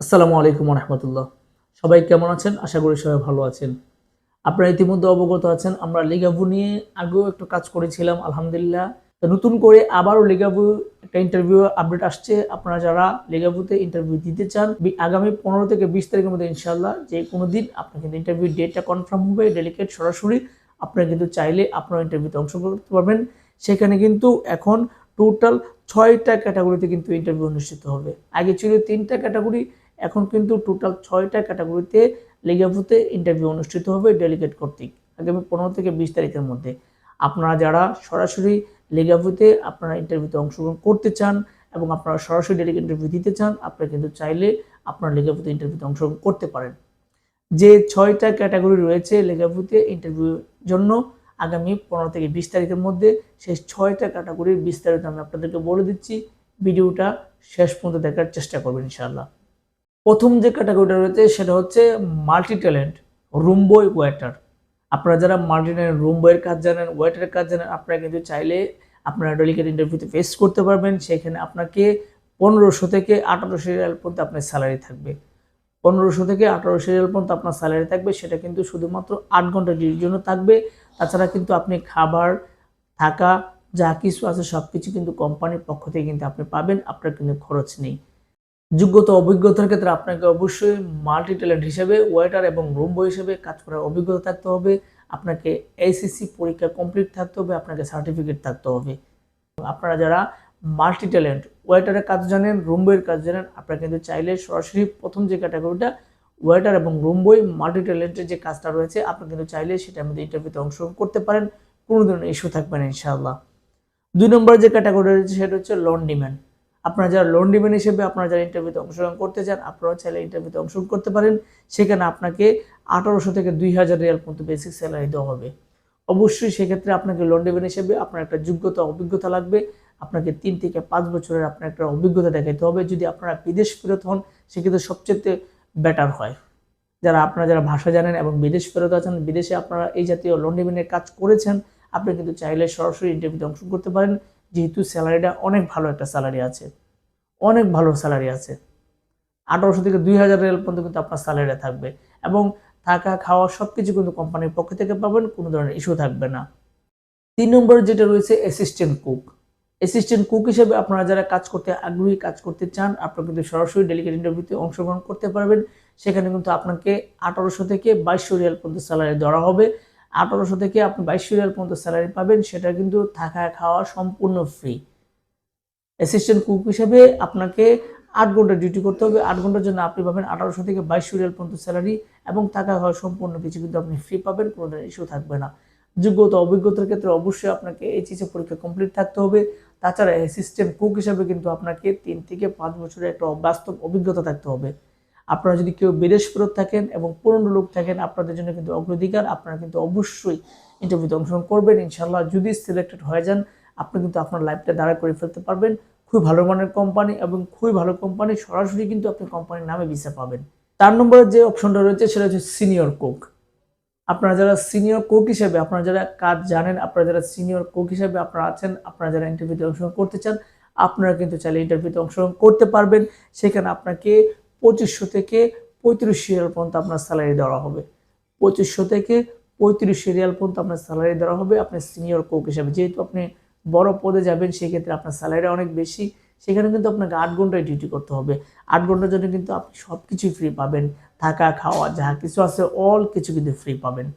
আসসালামু আলাইকুম রহমতুল্লাহ। সবাই কেমন আছেন? আশা করি সবাই ভালো আছেন। আপনারা ইতিমধ্যে অবগত আছেন আমরা লিগাভু নিয়ে আগেও একটু কাজ করেছিলাম আলহামদুলিল্লাহ। তো নতুন করে আবারও লিগাভু একটা ইন্টারভিউ আপডেট আসছে। আপনারা যারা লিগাভুতে ইন্টারভিউ দিতে চান আগামী 15 থেকে 20 তারিখের মধ্যে ইনশাআল্লাহ যে কোনো দিন আপনার কিন্তু ইন্টারভিউ ডেটটা কনফার্ম হবে। ডেলিগেট সরাসরি আপনারা কিন্তু চাইলে আপনারা ইন্টারভিউতে অংশগ্রহণ করতে পারবেন। সেখানে কিন্তু এখন টোটাল 6টা ক্যাটাগরিতে কিন্তু ইন্টারভিউ অনুষ্ঠিত হবে। আগে ছিল 3টা ক্যাটাগরি, এখন কিন্তু টোটাল 6টা ক্যাটাগরিতে লিগাভুতে ইন্টারভিউ অনুষ্ঠিত হবে ডেলিগেট কর্তৃক আগামী 15 থেকে 20 তারিখের মধ্যে। আপনারা যারা সরাসরি লিগাভুতে আপনারা ইন্টারভিউতে অংশগ্রহণ করতে চান এবং আপনারা সরাসরি ডেলিগেট ইন্টারভিউ দিতে চান, আপনারা কিন্তু চাইলে আপনারা লিগাভুতে ইন্টারভিউতে অংশগ্রহণ করতে পারেন। যে 6টা ক্যাটাগরি রয়েছে লিগাভুতে ইন্টারভিউর জন্য আগামী 15 থেকে 20 তারিখের মধ্যে, সেই 6টা ক্যাটাগরির বিস্তারিত আমি আপনাদেরকে বলে দিচ্ছি। ভিডিওটা শেষ পর্যন্ত দেখার চেষ্টা করবেন ইনশাআল্লাহ। প্রথম যে ক্যাটাগরিটা রয়েছে সেটা হচ্ছে মাল্টি ট্যালেন্ট রুম বয় ওয়েটার। আপনারা যারা মাল্টি ট্যালেন্ট রুম বয়ের কাজ জানেন, ওয়েটারের কাজ জানেন, আপনারা কিন্তু চাইলে আপনারা ডেলিগেট ইন্টারভিউতে ফেস করতে পারবেন। সেখানে আপনাকে 1500 থেকে 1800 রিয়াল পর্যন্ত আপনার স্যালারি থাকবে। 1500 থেকে 1800 রিয়াল পর্যন্ত আপনার স্যালারি থাকবে। সেটা কিন্তু শুধুমাত্র 8 ঘন্টা ডিউটির জন্য থাকবে। তাছাড়া কিন্তু আপনি খাবার, থাকা যা কিছু আছে সব কিছু কিন্তু কোম্পানির পক্ষ থেকে কিন্তু আপনি পাবেন। আপনার কিন্তু খরচ নেই। যোগ্যতা অভিজ্ঞতার ক্ষেত্রে আপনাকে অবশ্যই মাল্টি ট্যালেন্ট হিসেবে ওয়েটার এবং রুম বয় হিসেবে কাজ করার অভিজ্ঞতা থাকতে হবে। আপনাকে এসএসসি পরীক্ষা কমপ্লিট থাকতে হবে, আপনাকে সার্টিফিকেট থাকতে হবে। আপনারা যারা মাল্টি ট্যালেন্ট ওয়েটারের কাজ জানেন, রুম বয়ের কাজ জানেন, আপনারা কিন্তু চাইলে সরাসরি প্রথম যে ক্যাটাগরিটা ওয়েটার এবং রুম বয় মাল্টি ট্যালেন্টের যে কাজটা রয়েছে আপনি কিন্তু চাইলে সেটার মধ্যে ইন্টারভিউতে অংশগ্রহণ করতে পারেন। কোনো ধরনের ইস্যু থাকবে না ইনশাআল্লাহ। 2 নম্বর যে ক্যাটাগরি রয়েছে সেটা হচ্ছে লন্ড্রিম্যান। আপনারা যারা লন্ড্রিম্যান হিসেবে আপনারা যারা ইন্টারভিউতে অংশগ্রহণ করতে চান, আপনারা চাইলে ইন্টারভিউতে অংশগ্রহণ করতে পারেন। সেখানে আপনাকে 1800 থেকে 2000 রিয়াল পর্যন্ত বেসিক স্যালারি দেওয়া হবে। অবশ্যই সেক্ষেত্রে আপনাকে লন্ড্রিম্যান হিসেবে আপনার একটা যোগ্যতা অভিজ্ঞতা লাগবে। আপনাকে 3 থেকে 5 বছরের আপনার একটা অভিজ্ঞতা দেখাতে হবে। যদি আপনারা বিদেশ ফেরত হন সেক্ষেত্রে সবচেয়ে বেটার হয়। আপনারা যারা ভাষা জানেন এবং বিদেশ ফেরত আছেন, বিদেশে আপনারা এই জাতীয় লন্ড্রিম্যানের কাজ করেছেন, আপনি কিন্তু চাইলে সরাসরি ইন্টারভিউতে অংশগ্রহণ করতে পারেন। যেহেতু স্যালারিটা অনেক ভালো একটা স্যালারি আছে, অনেক ভালো স্যালারি আছে। 1800 থেকে 2000 রিয়াল পর্যন্ত কিন্তু আপনার স্যালারি থাকবে এবং থাকা খাওয়া সবকিছু কিন্তু কোম্পানির পক্ষ থেকে পাবেন, কোনো ধরনের ইস্যু থাকবে না। 3 নম্বরে যেটা রয়েছে অ্যাসিস্ট্যান্ট কুক। অ্যাসিস্ট্যান্ট কুক হিসেবে আপনারা যারা কাজ করতে আগ্রহী, কাজ করতে চান, আপনারা কিন্তু সরাসরি ডেলিগেট ইন্টারভিউতে অংশগ্রহণ করতে পারবেন। সেখানে কিন্তু আপনাকে 1800 থেকে 2200 রিয়াল পর্যন্ত স্যালারি ধরা হবে। 1800 থেকে আপনি 2200 রিয়াল পর্যন্ত স্যালারি পাবেন, সেটা কিন্তু থাকা খাওয়া সম্পূর্ণ ফ্রি। অ্যাসিস্ট্যান্ট কুক হিসেবে আপনাকে 8 ঘন্টা ডিউটি করতে হবে। 8 ঘন্টার জন্য আপনি পাবেন 1800 থেকে 2200 রিয়াল পর্যন্ত স্যালারি এবং থাকা খাওয়া সম্পূর্ণ কিছু কিন্তু আপনি ফ্রি পাবেন, কোনো ধরনের ইস্যু থাকবে না। যোগ্যতা অভিজ্ঞতার ক্ষেত্রে অবশ্যই আপনাকে এইচএসসি পরীক্ষা কমপ্লিট থাকতে হবে। তাছাড়া অ্যাসিস্ট্যান্ট কুক হিসেবে কিন্তু আপনাকে 3 থেকে 5 বছরের একটা বাস্তব অভিজ্ঞতা থাকতে হবে। আপনারা যদি কেউ বিদেশ ফেরত থাকেন এবং পুরনো লোক থাকেন, আপনাদের জন্য কিন্তু অগ্রাধিকার। আপনারা কিন্তু অবশ্যই ইন্টারভিউতে অংশগ্রহণ করবেন ইনশাআল্লাহ। যদি সিলেক্টেড হয়ে যান, আপনি কিন্তু আপনার লাইফটা দাঁড়া করে ফেলতে পারবেন। খুবই ভালো মানের কোম্পানি এবং খুবই ভালো কোম্পানি, সরাসরি কিন্তু আপনি কোম্পানির নামে ভিসা পাবেন। 4 নম্বরের যে অপশনটা রয়েছে সেটা হচ্ছে সিনিয়র কুক। আপনারা যারা সিনিয়র কুক হিসেবে আপনারা যারা কাজ জানেন, আপনারা যারা সিনিয়র কুক হিসেবে আপনারা আছেন, আপনারা যারা ইন্টারভিউতে অংশগ্রহণ করতে চান, আপনারা কিন্তু চাইলে ইন্টারভিউতে অংশগ্রহণ করতে পারবেন। সেখানে আপনাকে 2500 থেকে 3500 রিয়াল পর্যন্ত আপনার স্যালারি দেওয়া হবে। 2500 থেকে 3500 রিয়াল পর্যন্ত আপনার স্যালারি দেওয়া হবে আপনি সিনিয়র কুক হিসেবে। যেহেতু আপনি বড় পদে যাবেন সেক্ষেত্রে আপনার স্যালারি অনেক বেশি। সেখানে কিন্তু আপনাকে 8 ঘন্টায় ডিউটি করতে হবে। 8 ঘন্টার জন্য কিন্তু আপনি সবকিছুই ফ্রি পাবেন। থাকা, খাওয়া যা কিছু আছে অল কিছু কিন্তু ফ্রি পাবেন।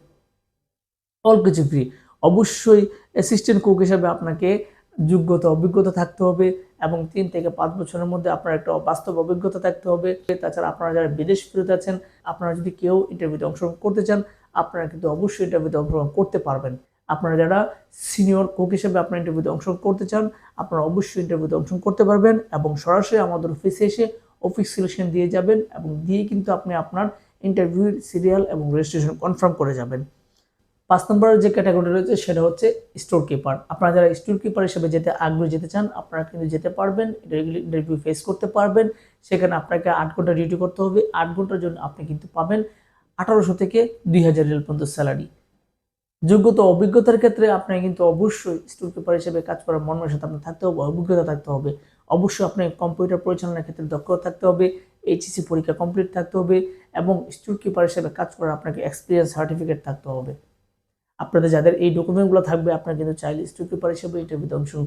অল কিছু ফ্রি। অবশ্যই অ্যাসিস্ট্যান্ট কুক হিসেবে আপনাকে যোগ্যতা অভিজ্ঞতা থাকতে হবে এবং 3 থেকে 5 বছরের মধ্যে আপনার একটা বাস্তব অভিজ্ঞতা থাকতে হবে। তাছাড়া আপনারা যারা বিদেশ ফেরত আছেন, আপনারা যদি কেউ ইন্টারভিউতে অংশগ্রহণ করতে চান, আপনারা কিন্তু অবশ্যই ইন্টারভিউতে অংশগ্রহণ করতে পারবেন। আপনারা যারা সিনিয়র কুক হিসেবে আপনারা ইন্টারভিউতে অংশগ্রহণ করতে চান, আপনারা অবশ্যই ইন্টারভিউতে অংশগ্রহণ করতে পারবেন এবং সরাসরি আমাদের অফিসে এসে অফিস সিলেকশন দিয়ে যাবেন এবং দিয়ে কিন্তু আপনি আপনার ইন্টারভিউর সিরিয়াল এবং রেজিস্ট্রেশন কনফার্ম করে যাবেন। 5 নম্বরের যে ক্যাটাগরি রয়েছে সেটা হচ্ছে স্টোর কিপার। আপনারা যারা স্টোর কিপার হিসেবে যেতে আগ্রহী যেতে চান, আপনারা কিন্তু যেতে পারবেন। রেগুলার ইন্টারভিউ ফেস করতে পারবেন। সেখানে আপনাকে 8 ঘন্টা ডিউটি করতে হবে। 8 ঘন্টার জন্য আপনি কিন্তু পাবেন 1800 থেকে 2000 রিয়াল পর্যন্ত স্যালারি। যোগ্যতা অভিজ্ঞতার ক্ষেত্রে আপনাকে কিন্তু অবশ্যই স্টোর কিপার হিসেবে কাজ করার মনের সাথে আপনার থাকতে হবে, অভিজ্ঞতা থাকতে হবে। অবশ্যই আপনার কম্পিউটার পরিচালনার ক্ষেত্রে দক্ষতা থাকতে হবে, এইচএসসি পরীক্ষা কমপ্লিট থাকতে হবে এবং স্টোর কিপার হিসেবে কাজ করার আপনাকে এক্সপিরিয়েন্স সার্টিফিকেট থাকতে হবে। আপনাদের যাদের এই ডকুমেন্টগুলো থাকবে আপনারা কিন্তু চাইলে স্টোর কিপার হিসেবে ইন্টারভিউতে অংশগ্রহণ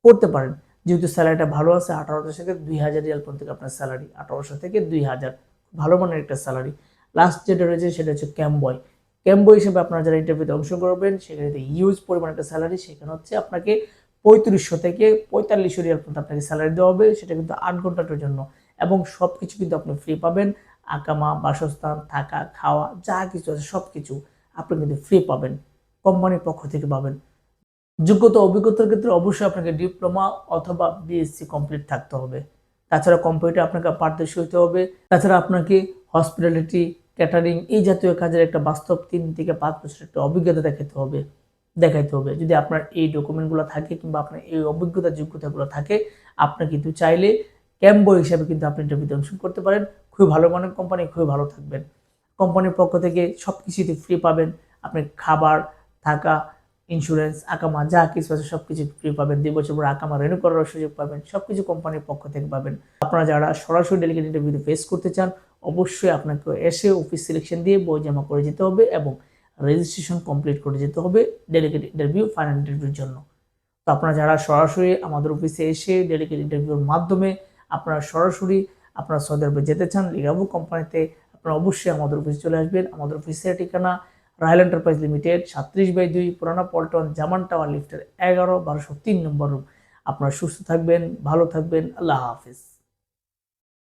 করতে পারেন। যেহেতু স্যালারিটা ভালো আছে, 1800 থেকে 2000 রিয়াল পর্যন্ত আপনার স্যালারি, 1800 থেকে 2000, ভালো মানের একটা স্যালারি। লাস্ট যেটা রয়েছে সেটা হচ্ছে ক্যাম্বয় হিসেবে আপনারা যারা ইন্টারভিউতে অংশগ্রহণ করবেন সেখানে হিউজ পরিমাণ একটা স্যালারি, সেখানে হচ্ছে আপনাকে 3500 থেকে 4500 রিয়াল পর্যন্ত আপনাকে স্যালারি দেওয়া হবে, সেটা কিন্তু 8 ঘন্টার জন্য এবং সব কিছু কিন্তু আপনি ফ্রি পাবেন। আকামা, বাসস্থান, থাকা, খাওয়া যা কিছু আছে সব কিছু আপনি কিন্তু ফ্রি পাবেন, কোম্পানির পক্ষ থেকে পাবেন। যোগ্যতা অভিজ্ঞতার ক্ষেত্রে অবশ্যই আপনাকে ডিপ্লোমা অথবা বিএসসি কমপ্লিট থাকতে হবে। তাছাড়া কম্পিউটার আপনাকে পারদর্শী হতে হবে। তাছাড়া আপনাকে হসপিটালিটি, ক্যাটারিং এই জাতীয় কাজের একটা বাস্তব 3 থেকে 5 বছরের একটা অভিজ্ঞতা দেখাইতে হবে। যদি আপনার এই ডকুমেন্টগুলো থাকে কিংবা আপনার এই অভিজ্ঞতা যোগ্যতাগুলো থাকে, আপনি কিন্তু চাইলে ক্যাম্বয় হিসাবে কিন্তু আপনি ইন্টারভিউতে অংশগ্রহণ করতে পারেন। খুবই ভালো মানের কোম্পানি, খুবই ভালো থাকবেন। কোম্পানির পক্ষ থেকে সব কিছুতে ফ্রি পাবেন। আপনি খাবার, থাকা, ইন্স্যুরেন্স, আকামা যা কিছু আছে সব কিছু ফ্রি পাবেন। 2 বছর পর আকামা রিনিউ করার সুযোগ পাবেন। সবকিছু কোম্পানির পক্ষ থেকে পাবেন। আপনারা যারা সরাসরি ডেলিগেট ইন্টারভিউতে ফেস করতে চান, অবশ্যই আপনাকে এসে অফিস সিলেকশন দিয়ে বই জমা করে যেতে হবে এবং রেজিস্ট্রেশন কমপ্লিট করে যেতে হবে ডেলিগেট ইন্টারভিউ, ফাইনাল ইন্টারভিউর জন্য। তো আপনারা যারা সরাসরি আমাদের অফিসে এসে ডেলিগেট ইন্টারভিউর মাধ্যমে আপনারা সরাসরি আপনারা সৌদি আরবে যেতে চান লিগাবু কোম্পানিতে, আপনারা অবশ্যই আমাদের অফিসে চলে আসবেন। আমাদের অফিসের ঠিকানা রাহেল এন্টারপ্রাইজ লিমিটেড, 37/2 পুরানা পল্টন, জামান টাওয়ার, লিফটের 11, 1203 নম্বর রুম। আপনারা সুস্থ থাকবেন, ভালো থাকবেন। আল্লাহ হাফিজ।